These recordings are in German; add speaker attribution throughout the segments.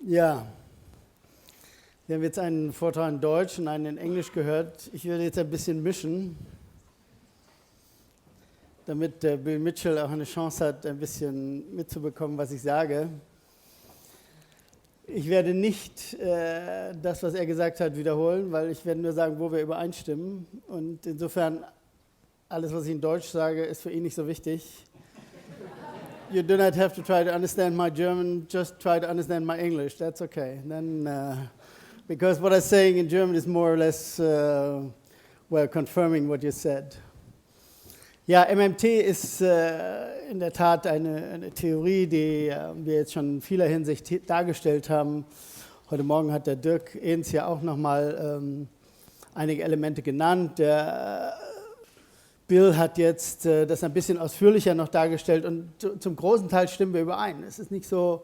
Speaker 1: Ja, wir haben jetzt einen Vortrag in Deutsch und einen in Englisch gehört. Ich würde jetzt ein bisschen mischen, damit Bill Mitchell auch eine Chance hat, ein bisschen mitzubekommen, was ich sage. Ich werde nicht das, was er gesagt hat, wiederholen, weil ich werde nur sagen, wo wir übereinstimmen. Und insofern, alles, was ich in Deutsch sage, ist für ihn nicht so wichtig. You do not have to try to understand my German, just try to understand my English. That's okay. Then, because what I'm saying in German is more or less, confirming what you said. Ja, MMT ist in der Tat eine Theorie, die wir jetzt schon in vieler Hinsicht dargestellt haben. Heute Morgen hat der Dirk Ehns ja auch nochmal einige Elemente genannt. Der Bill hat jetzt das ein bisschen ausführlicher noch dargestellt und zum großen Teil stimmen wir überein. Es ist nicht so,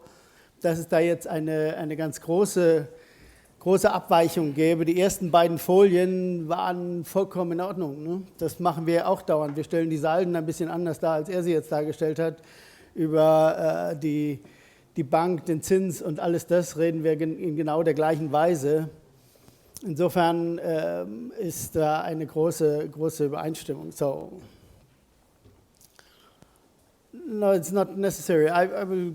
Speaker 1: dass es da jetzt eine ganz große Abweichung gäbe. Die ersten beiden Folien waren vollkommen in Ordnung. Ne? Das machen wir auch dauernd. Wir stellen die Salden ein bisschen anders dar, als er sie jetzt dargestellt hat. Über die Bank, den Zins und alles das reden wir in genau der gleichen Weise. Insofern ist da eine große Übereinstimmung. So, no, it's not necessary. I will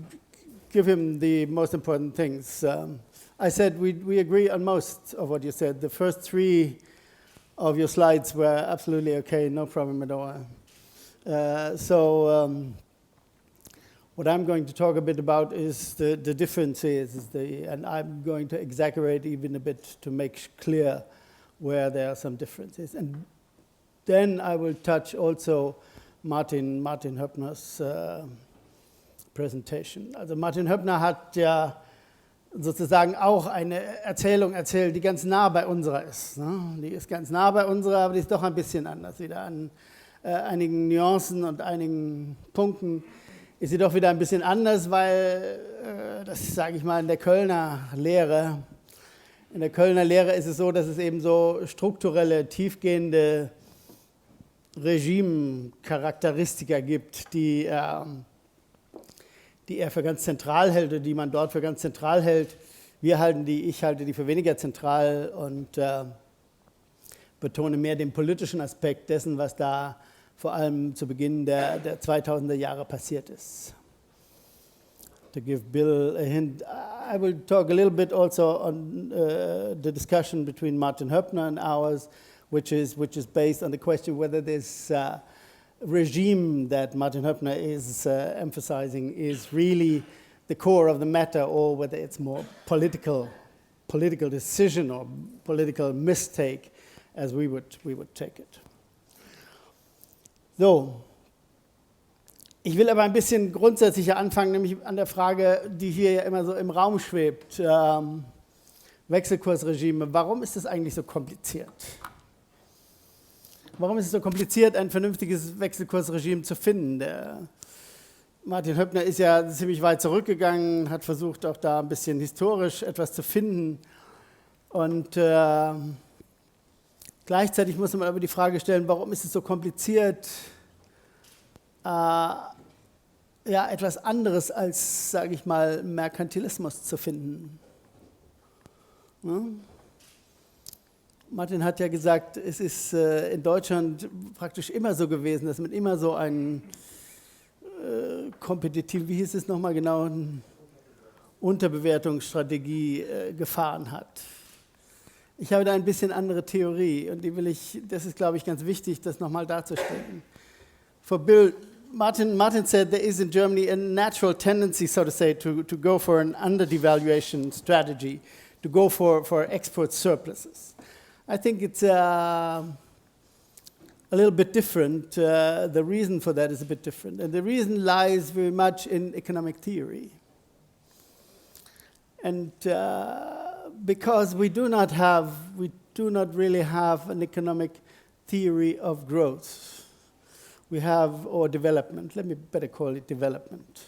Speaker 1: give him the most important things. I said we agree on most of what you said. The first three of your slides were absolutely okay, no problem at all. What I'm going to talk a bit about is the differences, and I'm going to exaggerate even a bit to make clear where there are some differences. And then I will touch also Martin Höppner's presentation. Also Martin Höppner hat ja sozusagen auch eine Erzählung erzählt, die ganz nah bei unserer ist. Ne? Die ist ganz nah bei unserer, aber die ist doch ein bisschen anders. Wieder an einigen Nuancen und einigen Punkten ist sie doch wieder ein bisschen anders, weil, das sage ich mal, in der Kölner Lehre ist es so, dass es eben so strukturelle, tiefgehende Regime-Charakteristika gibt, die er für ganz zentral hält oder die man dort für ganz zentral hält. Ich halte die für weniger zentral und betone mehr den politischen Aspekt dessen, was da vor allem zu Beginn der 2000er Jahre passiert ist. To give Bill a hint, I will talk a little bit also on the discussion between Martin Höppner and ours, which is based on the question whether this regime that Martin Höppner is emphasizing is really the core of the matter, or whether it's more political decision or political mistake, as we would take it. So, ich will aber ein bisschen grundsätzlicher anfangen, nämlich an der Frage, die hier ja immer so im Raum schwebt. Wechselkursregime, warum ist das eigentlich so kompliziert? Warum ist es so kompliziert, ein vernünftiges Wechselkursregime zu finden? Der Martin Höppner ist ja ziemlich weit zurückgegangen, hat versucht, auch da ein bisschen historisch etwas zu finden. Und gleichzeitig muss man aber die Frage stellen, warum ist es so kompliziert, etwas anderes als, sage ich mal, Merkantilismus zu finden. Ja? Martin hat ja gesagt, es ist in Deutschland praktisch immer so gewesen, dass man immer so einen kompetitiven, wie hieß es nochmal genau, Unterbewertungsstrategie gefahren hat. Ich habe da ein bisschen andere Theorie und das ist, glaube ich, ganz wichtig, das nochmal darzustellen. For Bill, Martin said there is in Germany a natural tendency, so to say, to go for an underdevaluation strategy, to go for export surpluses. I think it's a little bit different. The reason for that is a bit different. And the reason lies very much in economic theory. And because we do not really have an economic theory of growth. Or development. Let me better call it development.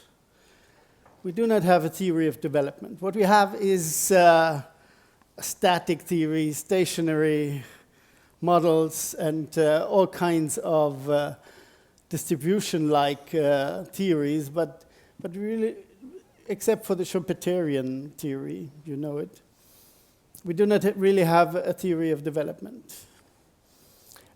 Speaker 1: We do not have a theory of development. What we have is a static theory, stationary models, and all kinds of distribution-like theories, but really except for the Schumpeterian theory, you know it, we do not really have a theory of development.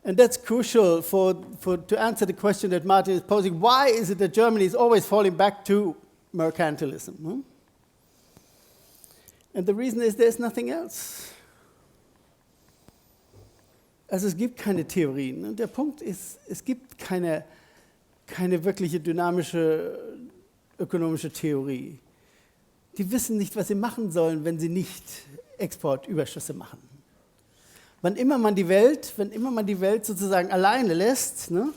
Speaker 1: And that's crucial to answer the question that Martin is posing. Why is it that Germany is always falling back to mercantilism? And the reason is there's nothing else. Also es gibt keine Theorien. Und der Punkt ist, es gibt keine wirkliche dynamische ökonomische Theorie. Die wissen nicht, was sie machen sollen, wenn sie nicht Exportüberschüsse machen. Wann immer man die Welt sozusagen alleine lässt, ne,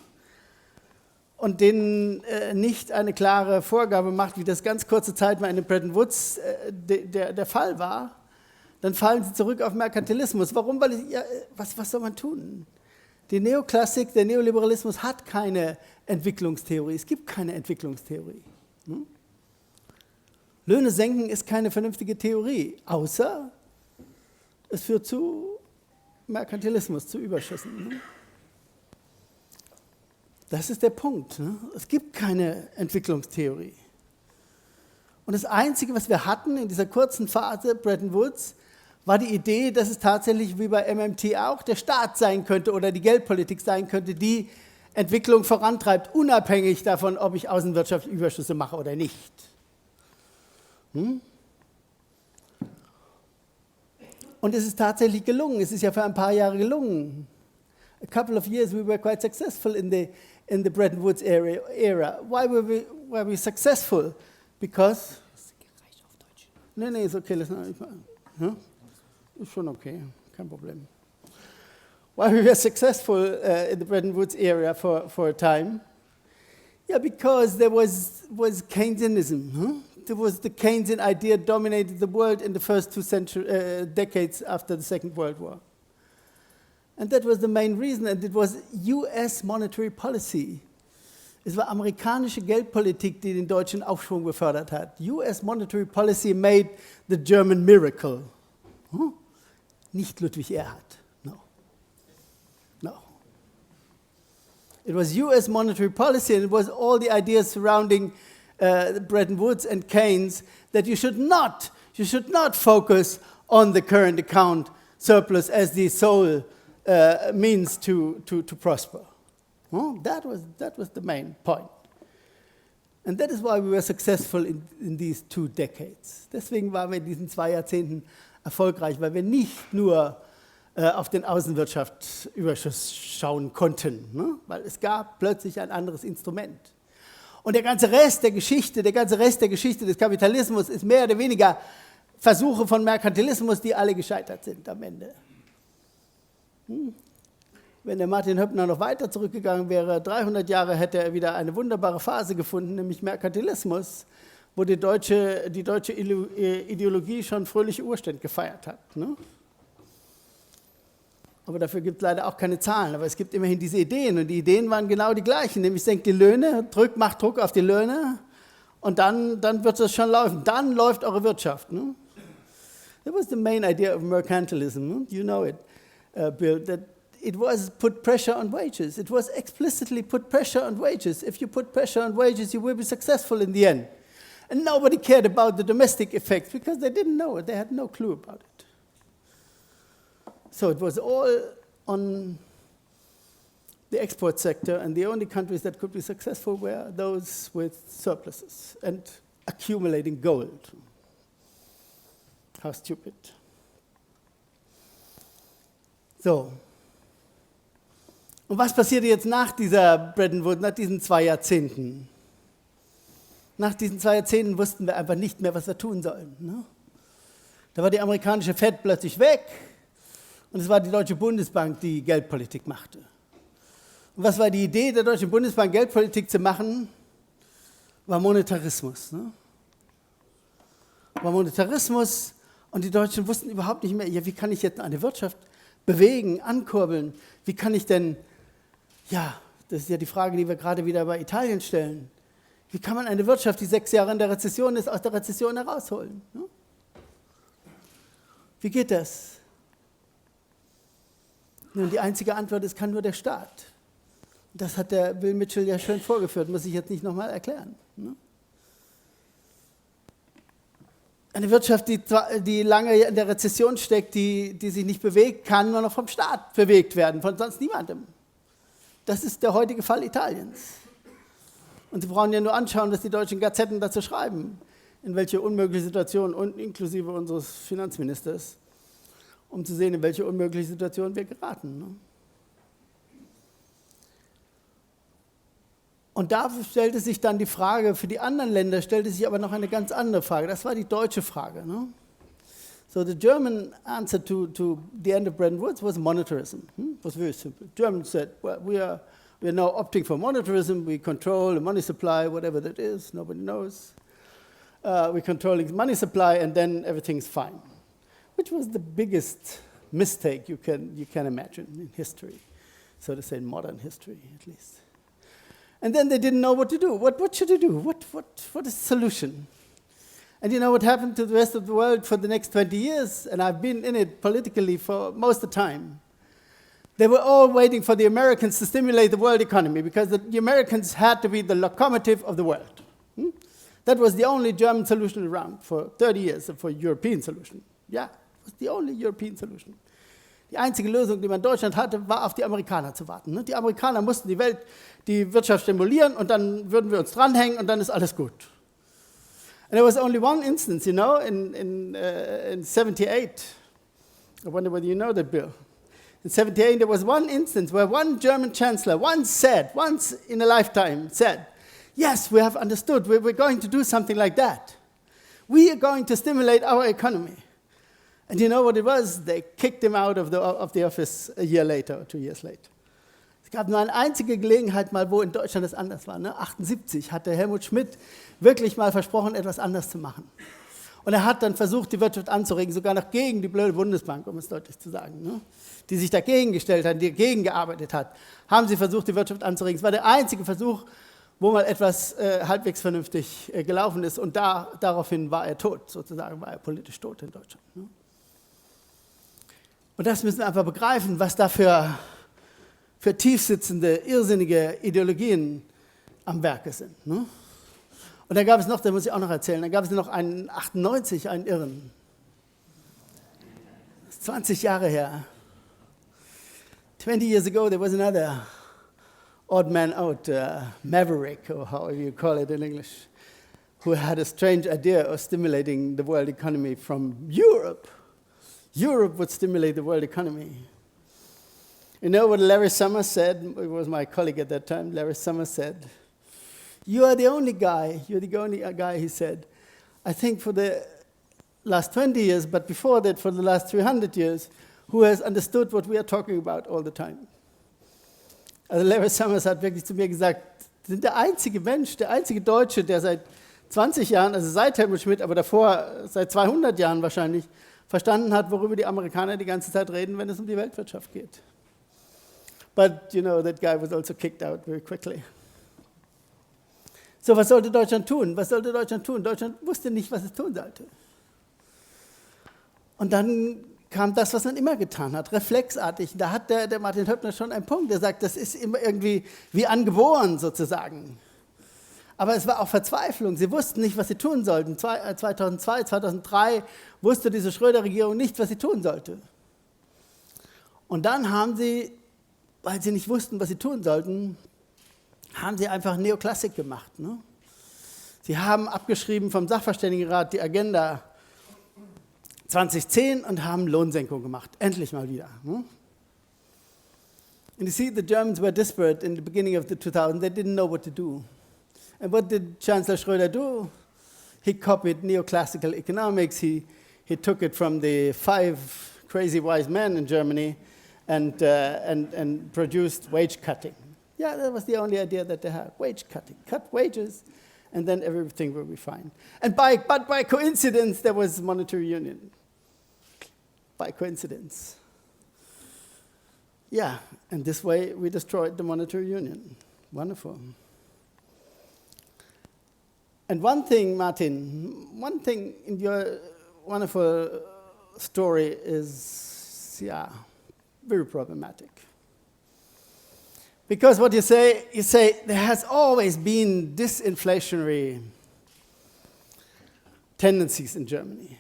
Speaker 1: und denen nicht eine klare Vorgabe macht, wie das ganz kurze Zeit mal in den Bretton Woods der Fall war, dann fallen sie zurück auf Merkantilismus. Warum? Was soll man tun? Die Neoklassik, der Neoliberalismus hat keine Entwicklungstheorie. Es gibt keine Entwicklungstheorie. Löhne senken ist keine vernünftige Theorie, außer es führt zu Merkantilismus, zu Überschüssen. Das ist der Punkt. Es gibt keine Entwicklungstheorie. Und das Einzige, was wir hatten in dieser kurzen Phase, Bretton Woods, war die Idee, dass es tatsächlich wie bei MMT auch der Staat sein könnte oder die Geldpolitik sein könnte, die Entwicklung vorantreibt, unabhängig davon, ob ich außenwirtschaftliche Überschüsse mache oder nicht. Und es ist tatsächlich gelungen. Es ist ja für ein paar Jahre gelungen. A couple of years we were quite successful in the Bretton Woods era. Why were we successful? Because... Nee, ist okay. Ist schon okay, kein Problem. Why we were successful in the Bretton Woods area for a time? Yeah, because there was Keynesianism. There was the Keynesian idea dominated the world in the first two decades after the Second World War. And that was the main reason, and it was US monetary policy. Es war amerikanische Geldpolitik, die den deutschen Aufschwung befördert hat. US monetary policy made the German miracle. Nicht Ludwig Erhard. No. It was US monetary policy, and it was all the ideas surrounding Bretton Woods and Keynes that you should not focus on the current account surplus as the sole means to prosper. That was the main point. And that is why we were successful in these 2 decades. Deswegen waren wir in diesen 2 Jahrzehnten erfolgreich, weil wir nicht nur auf den Außenwirtschaftsüberschuss schauen konnten, ne? Weil es gab plötzlich ein anderes Instrument. Und der ganze Rest der Geschichte des Kapitalismus ist mehr oder weniger Versuche von Merkantilismus, die alle gescheitert sind am Ende. Wenn der Martin Höppner noch weiter zurückgegangen wäre, 300 Jahre, hätte er wieder eine wunderbare Phase gefunden, nämlich Merkantilismus, wo die deutsche Ideologie schon fröhliche Urständ gefeiert hat. Ne? Aber dafür gibt es leider auch keine Zahlen. Aber es gibt immerhin diese Ideen. Und die Ideen waren genau die gleichen. Nämlich senkt die Löhne, macht Druck auf die Löhne und dann wird es schon laufen. Dann läuft eure Wirtschaft. Ne? That was the main idea of mercantilism. Ne? You know it, Bill. That it was put pressure on wages. It was explicitly put pressure on wages. If you put pressure on wages, you will be successful in the end. And nobody cared about the domestic effects because they didn't know it. They had no clue about it. So it was all on the export sector, and the only countries that could be successful were those with surpluses and accumulating gold. How stupid. So. Und was passierte jetzt nach dieser Bretton Woods, nach diesen 2 Jahrzehnten? Nach diesen 2 Jahrzehnten wussten wir einfach nicht mehr, was wir tun sollen. Ne? Da war die amerikanische Fed plötzlich weg. Und es war die Deutsche Bundesbank, die Geldpolitik machte. Und was war die Idee der Deutschen Bundesbank, Geldpolitik zu machen? War Monetarismus. Ne? War Monetarismus, und die Deutschen wussten überhaupt nicht mehr, ja, wie kann ich jetzt eine Wirtschaft bewegen, ankurbeln? Wie kann ich denn, ja, das ist ja die Frage, die wir gerade wieder bei Italien stellen. Wie kann man eine Wirtschaft, die 6 Jahre in der Rezession ist, aus der Rezession herausholen? Ne? Wie geht das? Nun, die einzige Antwort ist, kann nur der Staat. Das hat der Bill Mitchell ja schön vorgeführt, muss ich jetzt nicht nochmal erklären. Ne? Eine Wirtschaft, die lange in der Rezession steckt, die sich nicht bewegt, kann nur noch vom Staat bewegt werden, von sonst niemandem. Das ist der heutige Fall Italiens. Und Sie brauchen ja nur anschauen, dass die deutschen Gazetten dazu schreiben, in welche unmögliche Situation, und inklusive unseres Finanzministers, um zu sehen, in welche unmögliche Situation wir geraten. Ne? Und da stellte sich dann die Frage, für die anderen Länder stellte sich aber noch eine ganz andere Frage. Das war die deutsche Frage. Ne? So the German answer to the end of Bretton Woods was monetarism. It was very simple. Germans said, well, we are now opting for monetarism. We control the money supply, whatever that is. Nobody knows. We're controlling the money supply, and then everything's fine. Which was the biggest mistake you can imagine in history, so to say, in modern history at least. And then they didn't know what to do. What should they do? What is the solution? And you know what happened to the rest of the world for the next 20 years? And I've been in it politically for most of the time. They were all waiting for the Americans to stimulate the world economy because the Americans had to be the locomotive of the world. That was the only German solution around for 30 years, for European solution. Yeah, it was the only European solution. Die einzige Lösung, die man in Deutschland hatte, war, auf die Amerikaner zu warten. Die Amerikaner mussten die Wirtschaft stimulieren und dann würden wir uns dranhängen und dann ist alles gut. And there was only one instance, you know, in 78. I wonder whether you know that, Bill. In 78, there was one instance where one German chancellor once in a lifetime said, yes, we have understood, we're going to do something like that. We are going to stimulate our economy. And you know what it was? They kicked him out of the office a year later, or 2 years later. Es gab nur eine einzige Gelegenheit mal, wo in Deutschland das anders war. Ne? 78 hatte Helmut Schmidt wirklich mal versprochen, etwas anders zu machen. Und er hat dann versucht, die Wirtschaft anzuregen, sogar noch gegen die blöde Bundesbank, um es deutlich zu sagen, ne? Die sich dagegen gestellt hat, die dagegen gearbeitet hat, haben sie versucht, die Wirtschaft anzuregen. Es war der einzige Versuch, wo mal etwas halbwegs vernünftig gelaufen ist. Und daraufhin war er tot, sozusagen war er politisch tot in Deutschland. Ne? Und das müssen wir einfach begreifen, was da für tiefsitzende, irrsinnige Ideologien am Werke sind. Ne? Und dann gab es noch, das muss ich auch noch erzählen, dann gab es noch einen 98, einen Irren. Das ist 20 Jahre her. 20 years ago there was another odd man out, maverick, or however you call it in English, who had a strange idea of stimulating the world economy from Europe. Europe would stimulate the world economy. You know what Larry Summers said? It was my colleague at that time. Larry Summers said, you're the only guy, he said, I think for the last 20 years, but before that for the last 300 years, who has understood what we are talking about all the time. Also Larry Summers hat wirklich zu mir gesagt, Sie sind der einzige Mensch, der einzige Deutsche, der seit 20 Jahren, also seit Helmut Schmidt, aber davor seit 200 Jahren wahrscheinlich, verstanden hat, worüber die Amerikaner die ganze Zeit reden, wenn es um die Weltwirtschaft geht. But, you know, that guy was also kicked out very quickly. So, was sollte Deutschland tun? Was sollte Deutschland tun? Deutschland wusste nicht, was es tun sollte. Und dann kam das, was man immer getan hat, reflexartig. Da hat der Martin Höppner schon einen Punkt, der sagt, das ist immer irgendwie wie angeboren sozusagen. Aber es war auch Verzweiflung. Sie wussten nicht, was sie tun sollten. 2002, 2003 wusste diese Schröder-Regierung nicht, was sie tun sollte. Und dann haben sie, weil sie nicht wussten, was sie tun sollten, haben sie einfach Neoklassik gemacht. Ne? Sie haben abgeschrieben vom Sachverständigenrat die Agenda 2010 und haben Lohnsenkung gemacht. Endlich mal wieder. Ne? And you see, the Germans were desperate in the beginning of the 2000s. They didn't know what to do. And what did Chancellor Schröder do? He copied neoclassical economics. He took it from the 5 crazy wise men in Germany and produced wage cutting. Yeah, that was the only idea that they had, wage cutting. Cut wages, and then everything will be fine. But by coincidence, there was monetary union. By coincidence. Yeah, and this way we destroyed the monetary union. Wonderful. And one thing, Martin, in your wonderful story is, very problematic. Because what you say there has always been disinflationary tendencies in Germany.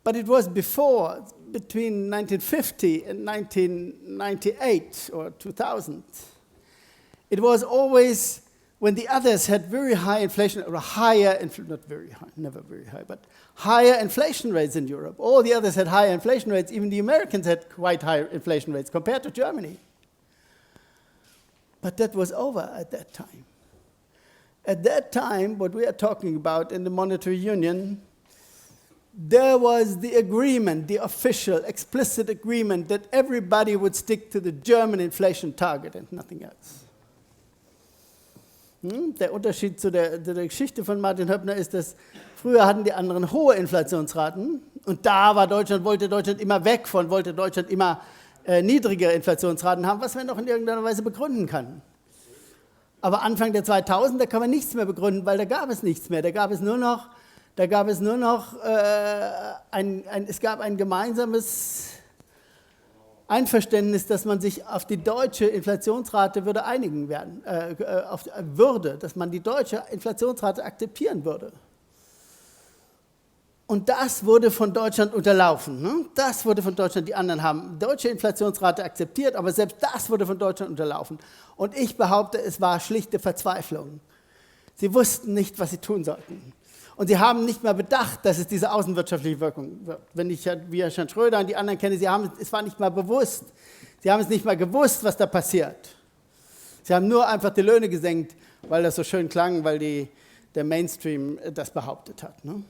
Speaker 1: But it was before, between 1950 and 1998 or 2000. It was always when the others had very high inflation, or higher, not very high, never very high, but higher inflation rates in Europe. All the others had higher inflation rates. Even the Americans had quite high inflation rates compared to Germany. But that was over at that time. At that time, what we are talking about in the monetary union, there was the agreement, the official, explicit agreement that everybody would stick to the German inflation target and nothing else. Der Unterschied zu der Geschichte von Martin Höppner ist, dass früher hatten die anderen hohe Inflationsraten und da war wollte Deutschland immer weg von, wollte Deutschland immer niedrigere Inflationsraten haben, was man noch in irgendeiner Weise begründen kann. Aber Anfang der 2000er kann man nichts mehr begründen, weil da gab es nichts mehr. Es gab ein gemeinsames Einverständnis, dass man sich auf die deutsche Inflationsrate würde einigen werden, dass man die deutsche Inflationsrate akzeptieren würde. Und das wurde von Deutschland unterlaufen. Ne? Das wurde von Deutschland, die anderen haben deutsche Inflationsrate akzeptiert, aber selbst das wurde von Deutschland unterlaufen. Und ich behaupte, es war schlichte Verzweiflung. Sie wussten nicht, was sie tun sollten. Und sie haben nicht mehr bedacht, dass es diese außenwirtschaftliche Wirkung wird. Wenn ich wie Herrn Schröder und die anderen kenne, es war nicht mal bewusst. Sie haben es nicht mal gewusst, was da passiert. Sie haben nur einfach die Löhne gesenkt, weil das so schön klang, weil der Mainstream das behauptet hat. Ne?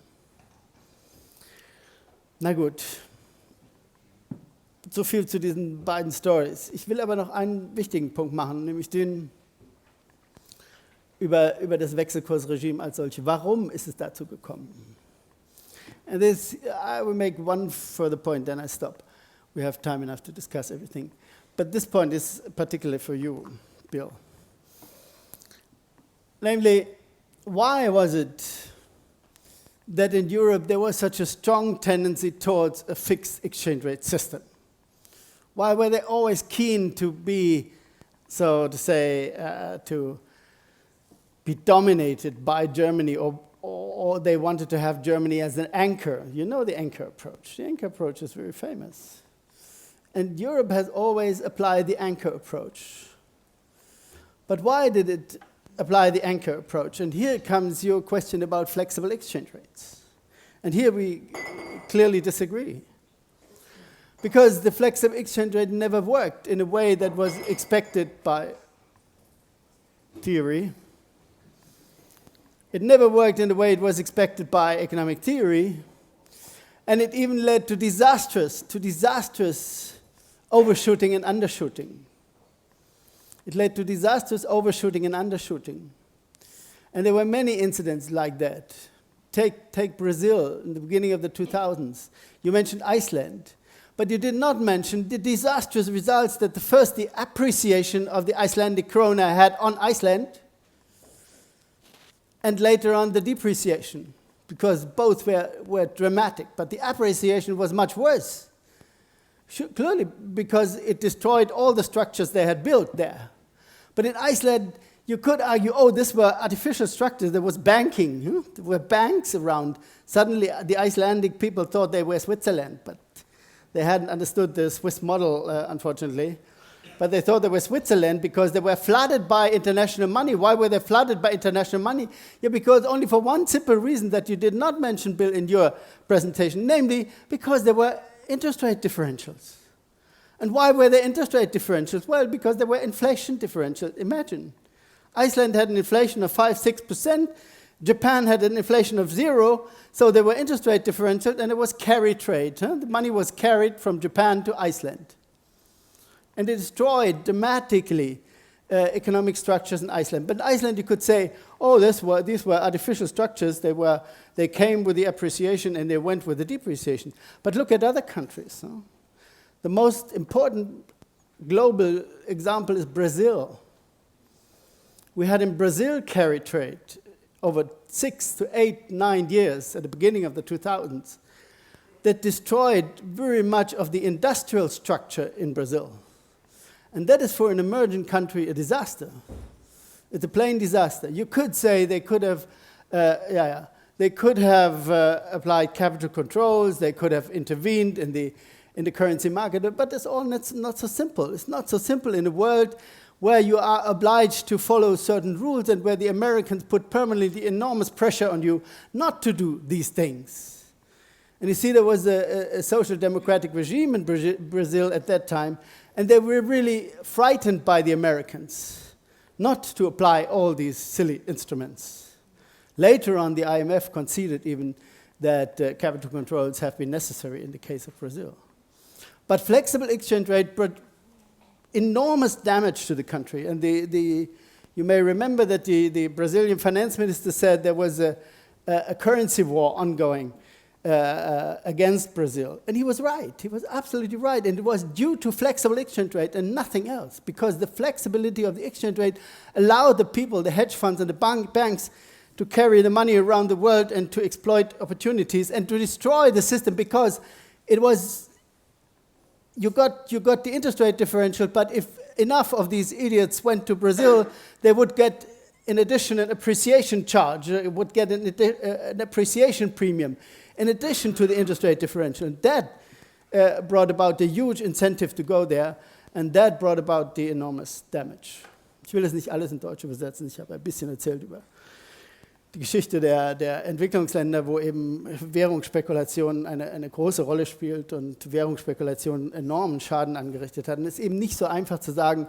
Speaker 1: Na gut, so viel zu diesen beiden Stories. Ich will aber noch einen wichtigen Punkt machen, nämlich den über das Wechselkursregime als solches. Warum ist es dazu gekommen? And I will make one further point, then I stop. We have time enough to discuss everything. But this point is particularly for you, Bill. Namely, why was it that in Europe there was such a strong tendency towards a fixed exchange rate system? Why were they always keen to be, so to say, to be dominated by Germany, or they wanted to have Germany as an anchor? You know the anchor approach. The anchor approach is very famous. And Europe has always applied the anchor approach. But why did it apply the anchor approach? And here comes your question about flexible exchange rates. And here we clearly disagree. Because the flexible exchange rate never worked in a way that was expected by theory. It never worked in the way it was expected by economic theory. And it even led to disastrous overshooting and undershooting. It led to disastrous overshooting and undershooting. And there were many incidents like that. Take Brazil in the beginning of the 2000s. You mentioned Iceland. But you did not mention the disastrous results that the appreciation of the Icelandic krona had on Iceland, and later on the depreciation, because both were dramatic. But the appreciation was much worse, clearly because it destroyed all the structures they had built there. But in Iceland, you could argue, these were artificial structures. There was banking. There were banks around. Suddenly, the Icelandic people thought they were Switzerland, but they hadn't understood the Swiss model, unfortunately. But they thought they were Switzerland because they were flooded by international money. Why were they flooded by international money? Yeah, because only for one simple reason that you did not mention, Bill, in your presentation, namely because there were interest rate differentials. And why were there interest rate differentials? Well, because there were inflation differentials. Imagine. Iceland had an inflation of 5-6%. Japan had an inflation of 0, so there were interest rate differentials, and it was carry trade. The money was carried from Japan to Iceland. And it destroyed dramatically economic structures in Iceland. But in Iceland, you could say, these were artificial structures. They came with the appreciation, and they went with the depreciation. But look at other countries. The most important global example is Brazil. We had in Brazil carry trade over 6 to 8, 9 years at the beginning of the 2000s that destroyed very much of the industrial structure in Brazil. And that is, for an emerging country, a disaster. It's a plain disaster. You could say they could have, They could have applied capital controls, they could have intervened in the currency market, but it's all not so simple. It's not so simple in a world where you are obliged to follow certain rules and where the Americans put permanently enormous pressure on you not to do these things. And you see, there was a social democratic regime in Brazil at that time, and they were really frightened by the Americans not to apply all these silly instruments. Later on, the IMF conceded even that capital controls have been necessary in the case of Brazil. But flexible exchange rate brought enormous damage to the country. And you may remember that the Brazilian finance minister said there was a currency war ongoing against Brazil. And he was right. He was absolutely right. And it was due to flexible exchange rate and nothing else, because the flexibility of the exchange rate allowed the people, the hedge funds and the banks, to carry the money around the world and to exploit opportunities and to destroy the system, because it was, you got the interest rate differential, but if enough of these idiots went to Brazil, they would get, in addition, an appreciation charge, would get an appreciation premium in addition to the interest rate differential. And that brought about the huge incentive to go there, and that brought about the enormous damage. Ich will das nicht alles in Deutsch übersetzen, ich habe ein bisschen erzählt über die Geschichte der Entwicklungsländer, wo eben Währungsspekulation eine große Rolle spielt und Währungsspekulation enormen Schaden angerichtet hat. Und es ist eben nicht so einfach zu sagen,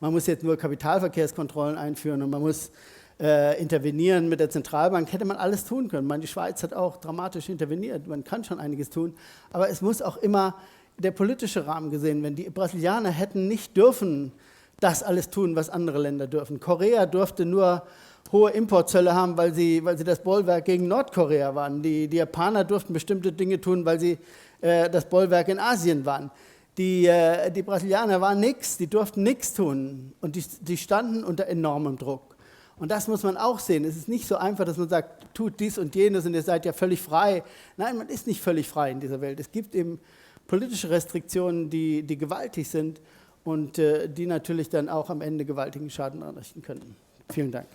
Speaker 1: man muss jetzt nur Kapitalverkehrskontrollen einführen und man muss intervenieren mit der Zentralbank. Hätte man alles tun können. Ich meine, die Schweiz hat auch dramatisch interveniert. Man kann schon einiges tun. Aber es muss auch immer der politische Rahmen gesehen werden. Die Brasilianer hätten nicht dürfen das alles tun, was andere Länder dürfen. Korea durfte nur hohe Importzölle haben, weil sie das Bollwerk gegen Nordkorea waren. Die Japaner durften bestimmte Dinge tun, weil sie das Bollwerk in Asien waren. Die Brasilianer waren nichts, die durften nichts tun und die standen unter enormem Druck. Und das muss man auch sehen. Es ist nicht so einfach, dass man sagt, tut dies und jenes und ihr seid ja völlig frei. Nein, man ist nicht völlig frei in dieser Welt. Es gibt eben politische Restriktionen, die gewaltig sind und die natürlich dann auch am Ende gewaltigen Schaden anrichten können. Vielen Dank.